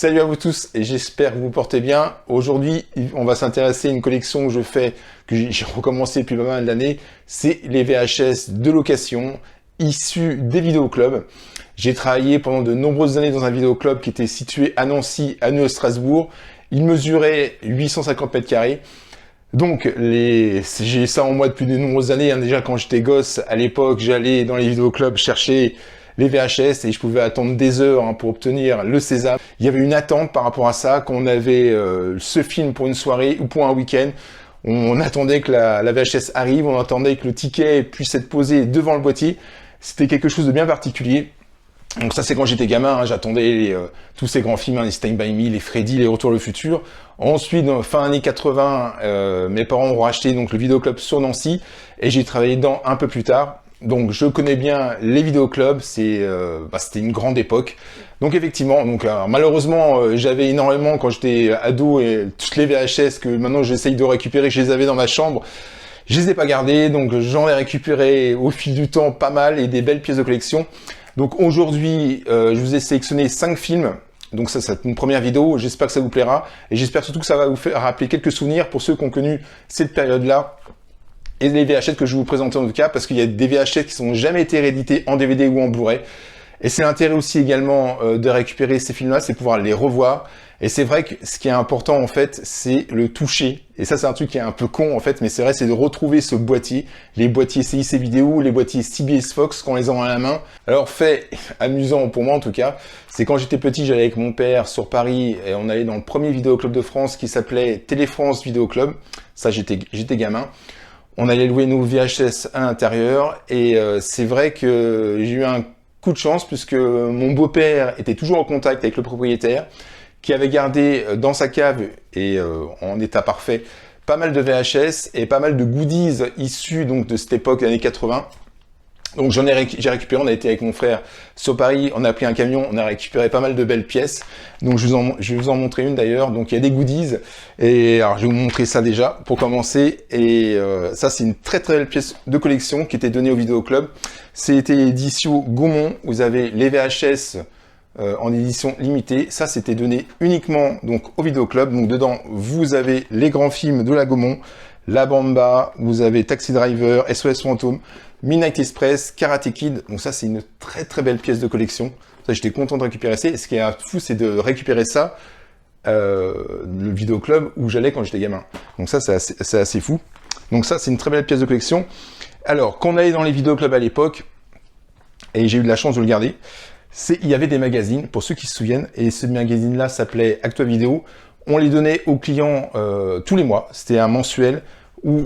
Salut à vous tous et j'espère que vous portez bien. Aujourd'hui, on va s'intéresser à une collection que j'ai recommencé depuis pas mal d'années. C'est les VHS de location issus des vidéoclubs. J'ai travaillé pendant de nombreuses années dans un vidéoclub qui était situé à Nancy, à Neuilly-Strasbourg. Il mesurait 850 mètres carrés. Donc, j'ai ça en moi depuis de nombreuses années. Déjà, quand j'étais gosse, à l'époque, j'allais dans les vidéoclubs chercher les VHS et je pouvais attendre des heures pour obtenir le sésame. Il y avait une attente par rapport à ça. Quand on avait ce film pour une soirée ou pour un week-end, on attendait que la VHS arrive, on attendait que le ticket puisse être posé devant le boîtier. C'était quelque chose de bien particulier. Donc ça, c'est quand j'étais gamin, j'attendais tous ces grands films, les Stand By Me, les Freddy, les Retour vers le futur. Ensuite, fin années 80, mes parents ont racheté donc le vidéoclub sur Nancy et j'ai travaillé dedans un peu plus tard. Donc je connais bien les vidéoclubs, c'était une grande époque. Donc effectivement, malheureusement j'avais énormément quand j'étais ado et toutes les VHS que maintenant j'essaye de récupérer, je les avais dans ma chambre. Je les ai pas gardées, donc j'en ai récupéré au fil du temps pas mal et des belles pièces de collection. Donc aujourd'hui, je vous ai sélectionné 5 films. Donc ça, c'est une première vidéo. J'espère que ça vous plaira. Et j'espère surtout que ça va vous faire rappeler quelques souvenirs pour ceux qui ont connu cette période-là. Et les VHS que je vais vous présenter en tout cas, parce qu'il y a des VHS qui n'ont jamais été réédités en DVD ou en Blu-ray. Et c'est l'intérêt aussi également de récupérer ces films-là, c'est pouvoir les revoir. Et c'est vrai que ce qui est important en fait, c'est le toucher. Et ça, c'est un truc qui est un peu con en fait, mais c'est vrai, c'est de retrouver ce boîtier, les boîtiers CIC vidéo, les boîtiers CBS Fox quand on les a à la main. Alors fait amusant pour moi en tout cas, c'est quand j'étais petit, j'allais avec mon père sur Paris et on allait dans le premier vidéoclub de France qui s'appelait Téléfrance Vidéoclub. Ça, j'étais gamin. On allait louer nos VHS à l'intérieur et c'est vrai que j'ai eu un coup de chance puisque mon beau-père était toujours en contact avec le propriétaire qui avait gardé dans sa cave et en état parfait pas mal de VHS et pas mal de goodies issus donc de cette époque années 80. Donc j'ai récupéré, on a été avec mon frère sur Paris, on a pris un camion, on a récupéré pas mal de belles pièces. Donc je vais vous en montrer une d'ailleurs. Donc il y a des goodies et alors je vais vous montrer ça déjà pour commencer. Et ça c'est une très très belle pièce de collection qui était donnée au vidéoclub. C'était édition Gaumont. Vous avez les VHS en édition limitée. Ça c'était donné uniquement donc au vidéoclub. Donc dedans vous avez les grands films de la Gaumont, La Bamba, vous avez Taxi Driver, SOS Fantôme, Midnight Express, Karate Kid. Donc ça, c'est une très très belle pièce de collection. Ça, j'étais content de récupérer ça. Et ce qui est fou, c'est de récupérer ça, le vidéoclub où j'allais quand j'étais gamin. Donc ça, c'est assez fou. Donc ça, c'est une très belle pièce de collection. Alors, quand on allait dans les vidéoclubs à l'époque, et j'ai eu de la chance de le garder, il y avait des magazines, pour ceux qui se souviennent, et ce magazine-là s'appelait Actua Vidéo. On les donnait aux clients tous les mois. C'était un mensuel où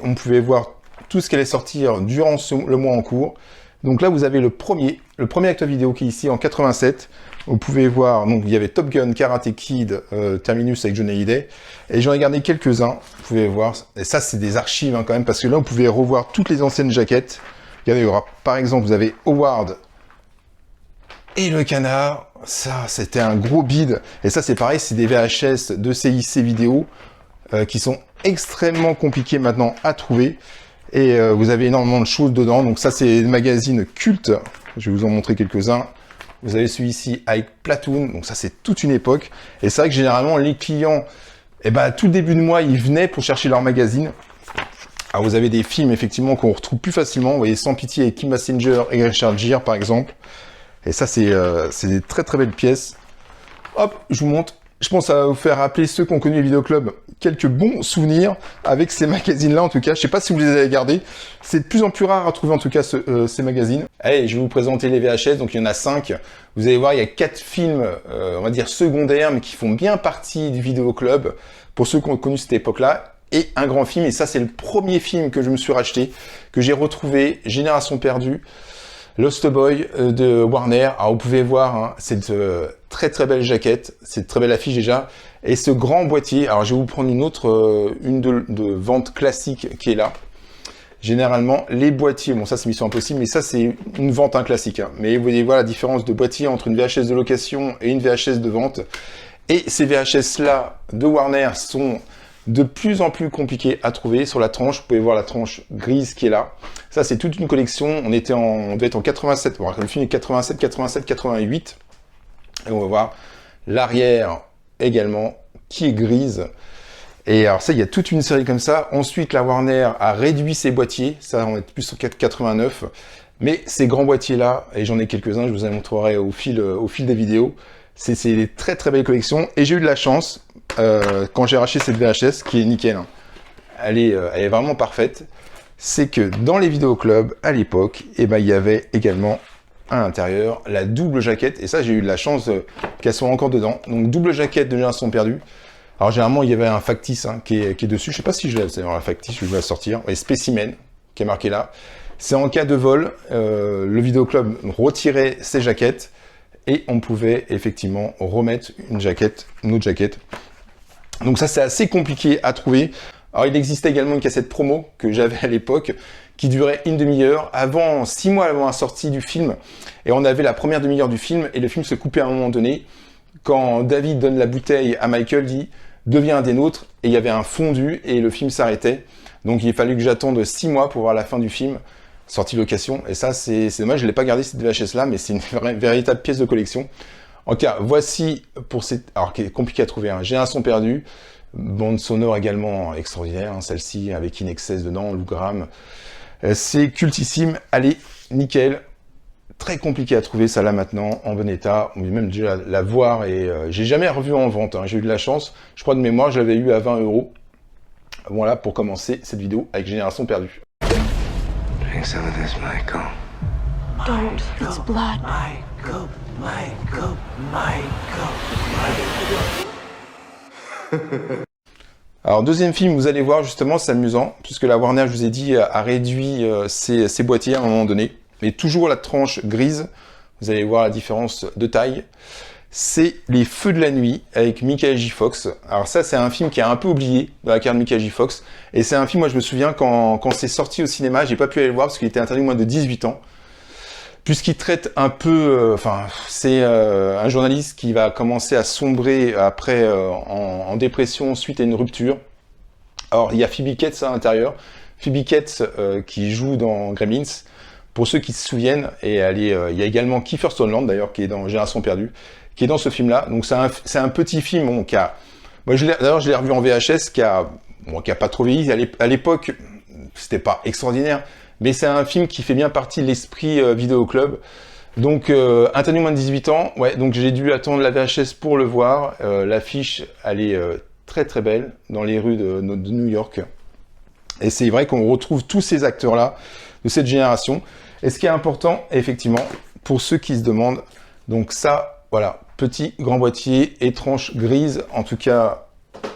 on pouvait voir tout ce qui allait sortir durant le mois en cours. Donc là, vous avez le premier Actua Vidéo qui est ici en 87. Vous pouvez voir, donc il y avait Top Gun, Karate Kid, Terminus avec Johnny Hallyday. Et j'en ai gardé quelques-uns, vous pouvez voir. Et ça, c'est des archives quand même, parce que là, vous pouvez revoir toutes les anciennes jaquettes. Regardez, par exemple, vous avez Howard et le canard. Ça, c'était un gros bide. Et ça, c'est pareil, c'est des VHS de CIC vidéo qui sont extrêmement compliqués maintenant à trouver. Et vous avez énormément de choses dedans. Donc ça, c'est le magazine culte. Je vais vous en montrer quelques-uns. Vous avez celui-ci avec Platoon. Donc ça, c'est toute une époque. Et c'est vrai que généralement, les clients, tout le début de mois, ils venaient pour chercher leur magazine. Alors vous avez des films, effectivement, qu'on retrouve plus facilement. Vous voyez Sans Pitié avec Kim Basinger et Richard Gere, par exemple. Et ça, c'est des très très belles pièces. Hop, je vous montre. Je pense que ça va vous faire rappeler ceux qui ont connu les vidéoclubs quelques bons souvenirs avec ces magazines-là en tout cas. Je sais pas si vous les avez gardés. C'est de plus en plus rare à trouver en tout cas ces magazines. Allez, je vais vous présenter les VHS. Donc il y en a 5. Vous allez voir, il y a 4 films, on va dire secondaires, mais qui font bien partie du vidéoclub pour ceux qui ont connu cette époque-là. Et un grand film. Et ça, c'est le premier film que je me suis racheté, que j'ai retrouvé, Génération perdue. Lost Boy de Warner. Alors vous pouvez voir cette très très belle jaquette, cette très belle affiche déjà, et ce grand boîtier. Alors je vais vous prendre une autre, une de vente classique qui est là. Généralement les boîtiers, bon ça c'est Mission Impossible, mais ça c'est une vente classique. Mais vous voyez voilà la différence de boîtier entre une VHS de location et une VHS de vente. Et ces VHS là de Warner sont de plus en plus compliqué à trouver. Sur la tranche, vous pouvez voir la tranche grise qui est là. Ça, c'est toute une collection. On devait être en 87. Bon, le film est 87, 88. Et on va voir L'arrière également, qui est grise. Et alors ça, il y a toute une série comme ça. Ensuite, la Warner a réduit ses boîtiers. Ça, on est plus sur 4,89. Mais ces grands boîtiers-là, et j'en ai quelques-uns, je vous les montrerai au fil des vidéos, c'est des très très belles collections. Et j'ai eu de la chance, quand j'ai racheté cette VHS, qui est nickel, hein. Elle est vraiment parfaite. C'est que dans les vidéoclubs, à l'époque, eh ben, il y avait également à l'intérieur la double jaquette. Et ça, j'ai eu de la chance qu'elle soit encore dedans. Donc, double jaquette de Génération Perdue. Alors, généralement, il y avait un factice hein, qui est dessus. Je sais pas si je l'ai, c'est un factice, je vais la sortir. Et Spécimen, qui est marqué là. C'est en cas de vol, le vidéoclub retirait ses jaquettes et on pouvait effectivement remettre une autre jaquette. Donc ça, c'est assez compliqué à trouver. Alors, il existait également une cassette promo que j'avais à l'époque qui durait une demi-heure, 6 mois avant la sortie du film. Et on avait la première demi-heure du film et le film se coupait à un moment donné. Quand David donne la bouteille à Michael, dit « Deviens un des nôtres » et il y avait un fondu et le film s'arrêtait. Donc, il a fallu que j'attende 6 mois pour voir la fin du film. Sortie location, et ça c'est dommage, je ne l'ai pas gardé cette VHS là, mais c'est une véritable pièce de collection. En tout cas, voici pour cette... Alors, qui est compliqué à trouver, hein. Génération Perdue, bande sonore également extraordinaire, hein, celle-ci avec In Excess dedans, Lou Gramm. C'est cultissime, allez, nickel. Très compliqué à trouver, ça là maintenant, en bon état. On peut même déjà la voir, et j'ai jamais revu en vente, hein. J'ai eu de la chance, je crois de mémoire, je l'avais eu à 20 €. Voilà, pour commencer cette vidéo avec Génération Perdue. Drink some of this, Michael. Don't. It's blood. Michael. Alors, deuxième film, vous allez voir justement, c'est amusant, puisque la Warner, je vous ai dit, a réduit ses boîtiers à un moment donné, mais toujours la tranche grise. Vous allez voir la différence de taille. C'est Les Feux de la nuit avec Michael J. Fox. Alors ça, c'est un film qui est un peu oublié dans la carrière de Michael J. Fox. Et c'est un film, moi je me souviens, quand c'est sorti au cinéma, j'ai pas pu aller le voir parce qu'il était interdit moins de 18 ans. Puisqu'il traite un peu... c'est un journaliste qui va commencer à sombrer après en dépression suite à une rupture. Alors, il y a Phoebe Cates à l'intérieur. Phoebe Cates qui joue dans Gremlins. Pour ceux qui se souviennent, et il y a également Kiefer Sutherland d'ailleurs, qui est dans Génération Perdue, qui est dans ce film-là. Donc c'est un petit film bon, qui a... Moi, d'ailleurs, je l'ai revu en VHS, qui a pas trop vieilli. À l'époque, c'était pas extraordinaire, mais c'est un film qui fait bien partie de l'esprit vidéoclub. Donc, interdit moins de 18 ans. Ouais, donc j'ai dû attendre la VHS pour le voir. L'affiche, elle est très très belle dans les rues de New York. Et c'est vrai qu'on retrouve tous ces acteurs-là de cette génération. Et ce qui est important, effectivement, pour ceux qui se demandent, donc ça, voilà, petit, grand boîtier, et tranche grise, en tout cas,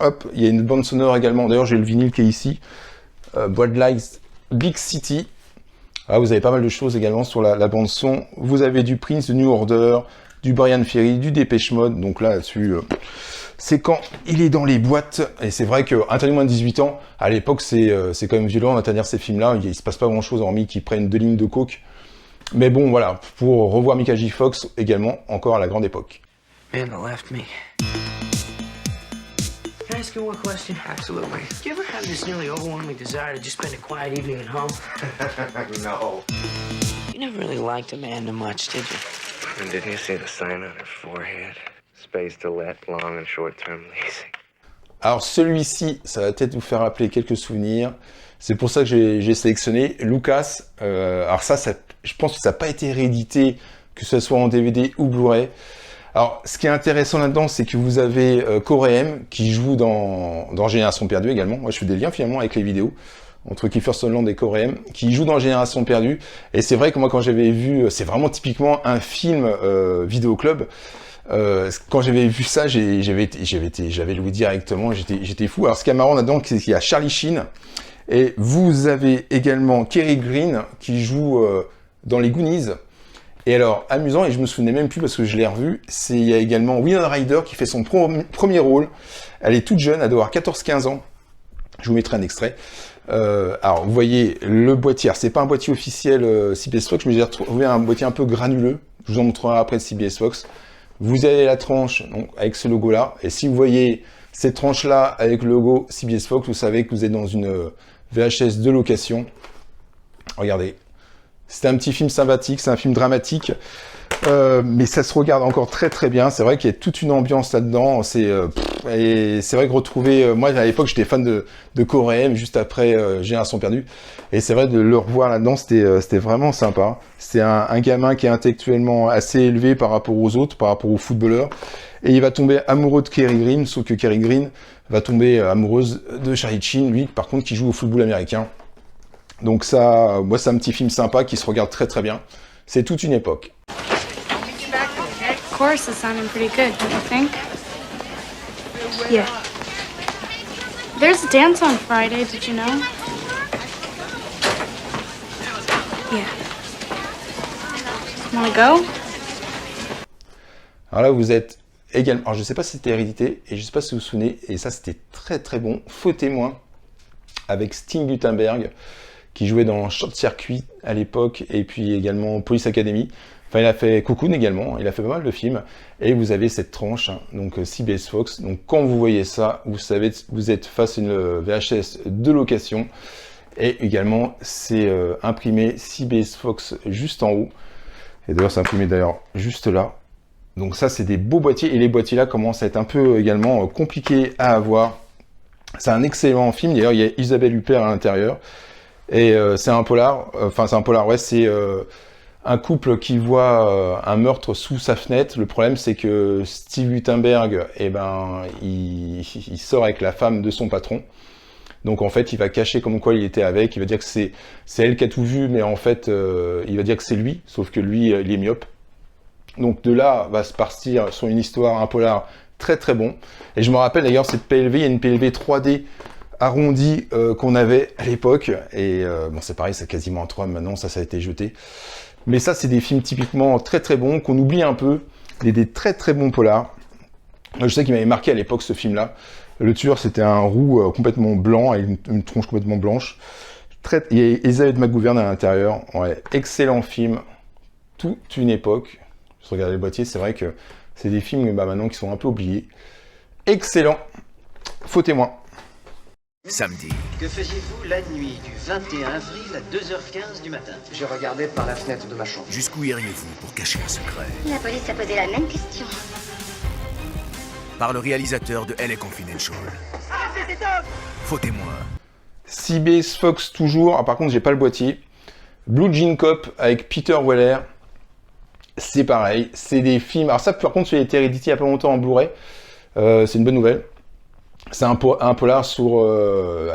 hop, il y a une bande sonore également, d'ailleurs j'ai le vinyle qui est ici, Bright Lights, Big City, ah, vous avez pas mal de choses également sur la bande son, vous avez du Prince, du New Order, du Brian Ferry, du Dépêche Mode, donc là-dessus, c'est quand il est dans les boîtes, et c'est vrai que interdit moins de 18 ans, à l'époque c'est quand même violent d'interdire ces films-là, il se passe pas grand-chose hormis qu'ils prennent 2 lignes de coke. Mais bon, voilà, pour revoir Michael J. Fox également, encore à la grande époque. Amanda left me. Can I ask you one question? Absolutely. Do you ever have this nearly overwhelming desire to just spend a quiet evening at home? No. You never really liked Amanda much, did you? And did you see the sign on her forehead? Space to let, long and short-term leasing. Alors celui-ci, ça va peut-être vous faire rappeler quelques souvenirs. C'est pour ça que j'ai sélectionné Lucas. Alors ça, je pense que ça n'a pas été réédité, que ce soit en DVD ou Blu-ray. Alors, ce qui est intéressant là-dedans, c'est que vous avez Corey Haim qui joue dans Génération Perdue également. Moi, je fais des liens finalement avec les vidéos entre Kiefer Sutherland et Corey Haim, qui joue dans Génération Perdue. Et c'est vrai que moi, quand j'avais vu, c'est vraiment typiquement un film vidéoclub. Quand j'avais vu ça, j'avais loué directement, j'étais fou. Alors, ce qui est marrant là-dedans, c'est qu'il y a Charlie Sheen. Et vous avez également Kerry Green qui joue dans les Goonies. Et alors, amusant, et je me souvenais même plus parce que je l'ai revu, il y a également Winona Ryder qui fait son premier rôle. Elle est toute jeune, elle doit avoir 14-15 ans. Je vous mettrai un extrait. Alors, vous voyez le boîtier. C'est pas un boîtier officiel CBS Fox, mais j'ai retrouvé un boîtier un peu granuleux. Je vous en montrerai après de CBS Fox. Vous avez la tranche donc, avec ce logo-là. Et si vous voyez cette tranche-là avec le logo CBS Fox, vous savez que vous êtes dans une VHS de location. Regardez. C'est un petit film sympathique, c'est un film dramatique. Mais ça se regarde encore très très bien. C'est vrai qu'il y a toute une ambiance là-dedans. Et c'est vrai que retrouver... moi, à l'époque, j'étais fan de Coréen, mais juste après Génération Perdue. Et c'est vrai de le revoir là-dedans, c'était vraiment sympa. C'est un gamin qui est intellectuellement assez élevé par rapport aux autres, par rapport aux footballeurs. Et il va tomber amoureux de Kerry Green, sauf que Kerry Green va tomber amoureuse de Charlie Sheen, lui, par contre, qui joue au football américain. Donc ça, moi, c'est un petit film sympa qui se regarde très très bien. C'est toute une époque. Chorus is sounding pretty good, don't you think? Yeah. There's a dance on Friday, did you know? Yeah. Wanna go? Alors là, vous êtes également... Alors, je ne sais pas si c'était Hérédité, et je ne sais pas si vous vous souvenez, et ça, c'était très très bon. Faux témoin, avec Sting Gutenberg, qui jouait dans Short Circuit à l'époque, et puis également Police Academy. Enfin, il a fait Cocoon également, il a fait pas mal de films. Et vous avez cette tranche, hein, donc CBS Fox. Donc quand vous voyez ça, vous savez, vous êtes face à une VHS de location. Et également, c'est imprimé CBS Fox juste en haut. Et d'ailleurs, c'est imprimé d'ailleurs juste là. Donc ça, c'est des beaux boîtiers. Et les boîtiers là commencent à être un peu également compliqués à avoir. C'est un excellent film. D'ailleurs, il y a Isabelle Huppert à l'intérieur. Et c'est un polar. Enfin, c'est un polar, ouais, c'est... un couple qui voit un meurtre sous sa fenêtre. Le problème, c'est que Steve Gutenberg, eh ben, il sort avec la femme de son patron. Donc, en fait, il va cacher comme quoi il était avec. Il va dire que c'est elle qui a tout vu, mais en fait, il va dire que c'est lui, sauf que lui, il est myope. Donc, de là, va se partir sur une histoire, un polar très très bon. Et je me rappelle d'ailleurs, cette PLV, il y a une PLV 3D arrondie qu'on avait à l'époque. Et bon, c'est pareil, c'est quasiment un 3 maintenant, ça a été jeté. Mais ça, c'est des films typiquement très très bons, qu'on oublie un peu, des très très bons polars. Je sais qu'il m'avait marqué à l'époque ce film-là. Le tueur, c'était un roux complètement blanc, avec une tronche complètement blanche. Il y a Elizabeth McGovern à l'intérieur. Ouais, excellent film, toute une époque. Je regarde les boîtiers, c'est vrai que c'est des films maintenant qui sont un peu oubliés. Excellent, faux témoin. Samedi. Que faisiez-vous la nuit du 21 avril à 2h15 du matin? Je regardais par la fenêtre de ma chambre. Jusqu'où iriez-vous pour cacher un secret? La police a posé la même question. Par le réalisateur de LA Confidential. Faux témoin. CBS Fox toujours. Ah, par contre, j'ai pas le boîtier. Blue Jean Cop avec Peter Weller. C'est pareil. C'est des films. Alors ça, par contre, il a été réédité il y a pas longtemps en Blu-ray. C'est une bonne nouvelle. C'est un polar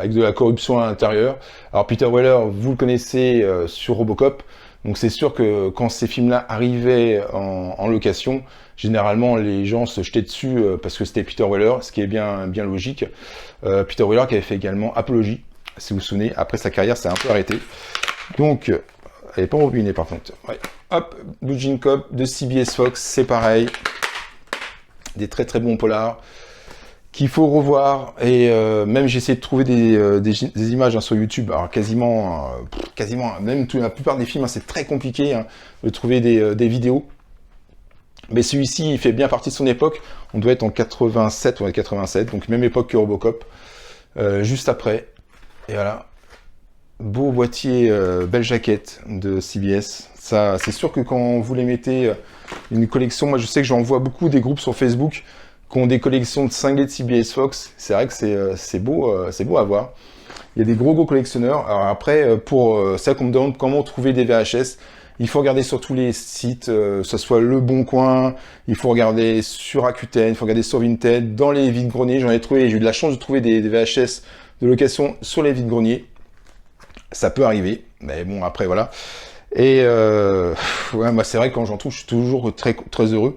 avec de la corruption à l'intérieur. Alors Peter Weller, vous le connaissez sur Robocop. Donc c'est sûr que quand ces films-là arrivaient en location, généralement les gens se jetaient dessus parce que c'était Peter Weller, ce qui est bien logique. Peter Weller qui avait fait également Apology, si vous vous souvenez. Après sa carrière, s'est un peu arrêté. Donc, elle n'est pas ruinée par contre. Ouais. Hop, Blue Jean Cop de CBS Fox, c'est pareil. Des très très bons polars qu'il faut revoir, et même j'ai essayé de trouver des images sur YouTube, alors quasiment, même la plupart des films, c'est très compliqué de trouver des vidéos, mais celui-ci, il fait bien partie de son époque, on doit être en 87 ou en 87, donc même époque que Robocop, juste après, et voilà, beau boîtier, belle jaquette de CBS, ça, c'est sûr que quand vous les mettez, une collection, moi je sais que j'en vois beaucoup des groupes sur Facebook, qui ont des collections de cinglés de CBS Fox, c'est vrai que c'est beau à voir. Il y a des gros collectionneurs. Alors après, pour ça qu'on me demande comment trouver des VHS, il faut regarder sur tous les sites, que ce soit Le Bon Coin, il faut regarder sur Rakuten, il faut regarder sur Vinted, dans les vides-greniers. J'en ai trouvé, j'ai eu de la chance de trouver des VHS de location sur les vides-greniers. Ça peut arriver, mais bon, après voilà. Et ouais, moi c'est vrai que quand j'en trouve, je suis toujours très heureux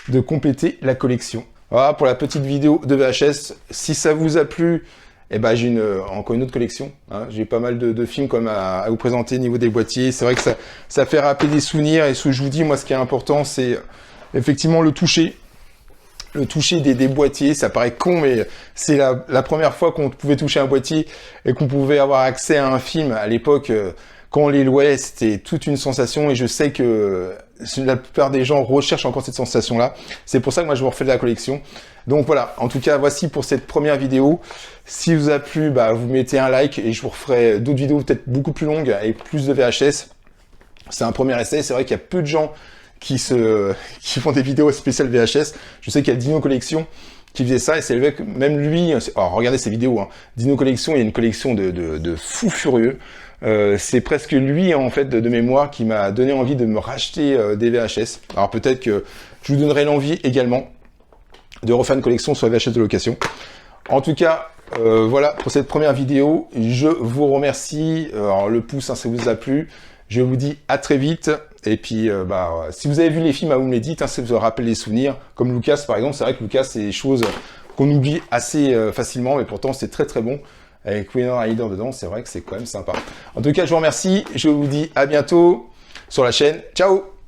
de compléter la collection. Voilà pour la petite vidéo de VHS. Si ça vous a plu, eh ben, j'ai encore une autre collection. J'ai pas mal de films comme à vous présenter au niveau des boîtiers. C'est vrai que ça fait rappeler des souvenirs. Et ce que je vous dis, moi, ce qui est important, c'est effectivement le toucher. Le toucher des boîtiers. Ça paraît con, mais c'est la première fois qu'on pouvait toucher un boîtier et qu'on pouvait avoir accès à un film. À l'époque, quand on les louait, c'était toute une sensation. Et je sais que la plupart des gens recherchent encore cette sensation-là. C'est pour ça que moi, je vous refais de la collection. Donc voilà, en tout cas, voici pour cette première vidéo. Si vous a plu, bah, vous mettez un like et je vous referai d'autres vidéos peut-être beaucoup plus longues avec plus de VHS. C'est un premier essai. C'est vrai qu'il y a peu de gens qui font des vidéos spéciales VHS. Je sais qu'il y a Dino Collection qui faisait ça, et c'est le mec, même lui, alors regardez ses vidéos, hein. Dino Collection, il y a une collection de fous furieux. C'est presque lui, en fait, de mémoire, qui m'a donné envie de me racheter des VHS. Alors peut-être que je vous donnerai l'envie également de refaire une collection sur les VHS de location. En tout cas, voilà pour cette première vidéo. Je vous remercie. Alors le pouce, hein, ça vous a plu. Je vous dis à très vite. Et puis, si vous avez vu les films, vous me les dites, hein, si vous vous rappelez les souvenirs. Comme Lucas, par exemple, c'est vrai que Lucas, c'est des choses qu'on oublie assez facilement, mais pourtant, c'est très très bon. Avec Winona Ryder dedans, c'est vrai que c'est quand même sympa. En tout cas, je vous remercie. Je vous dis à bientôt sur la chaîne. Ciao!